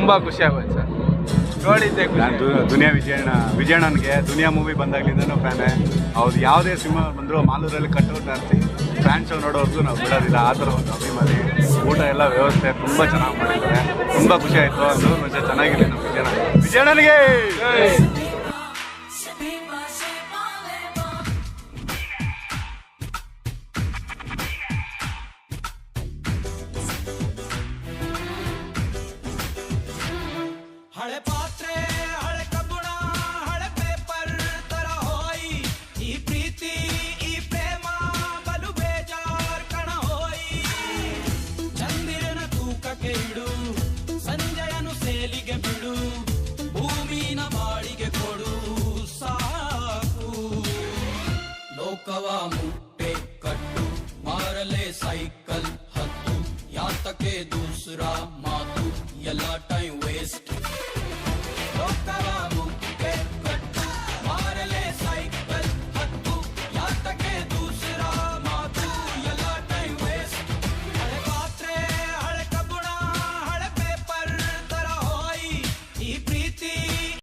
ತುಂಬ ಖುಷಿ ಆಗೋಯ್ತು ಸರ್ ನೋಡಿದ್ದೆ. ನಾನು ದುನಿಯಾ ವಿಜಯಣ್ಣನಿಗೆ ದುನಿಯಾ ಮೂವಿ ಬಂದಾಗ್ಲಿಂದನೂ ಫ್ಯಾನೇ. ಅವ್ರು ಯಾವುದೇ ಸಿನಿಮಾ ಬಂದರೂ ಮಾಲೂರಲ್ಲಿ ಕಟ್ಟೋಟ್ ಆಡ್ತಿ ಫ್ಯಾನ್ ಶೋ ನೋಡೋರ್ಗೂ ನಾವು ಬಿಡೋದಿಲ್ಲ. ಆ ಥರ ಒಂದು ಅಭಿಮಾನಿ. ಊಟ ಎಲ್ಲ ವ್ಯವಸ್ಥೆ ತುಂಬ ಚೆನ್ನಾಗಿ ಮಾಡಿದ್ದಾರೆ. ತುಂಬ ಖುಷಿ ಆಯಿತು. ಅದು ಮತ್ತೆ ಚೆನ್ನಾಗಿದೆ ನಮ್ಮ ವಿಜಯಣ್ಣನಿಗೆ. ಹಳೆ ಪಾತ್ರೆ ಹಳೆ ಕಬ್ಬುಣ ಹಳೆ ಪೇಪರ್ ತರ ಹೋಯಿ ಈ ಪ್ರೀತಿ ಈ ಪ್ರೇಮ ಬಲು ಬೇಜಾರ್ ಕಣ ಹೋಯಿ. ಚಂದಿರನ ತೂಕಕ್ಕೆ ಇಡು ಸಂಜಯನು ಸೇಲಿಗೆ ಬಿಡು ಭೂಮಿನ ಬಾಳಿಗೆ ಕೊಡು ಸಾಕು. ಲೋಕವ ಮುಟ್ಟೆ ಕಟ್ಟು ಮಾರಲೆ ಸೈಕಲ್ ಹತ್ತು ಯಾತಕ್ಕೆ ದೂಸರಾ ಮಾತು ಎಲ್ಲ ಟೈಮ್ ವೇಸ್ಟ್. Look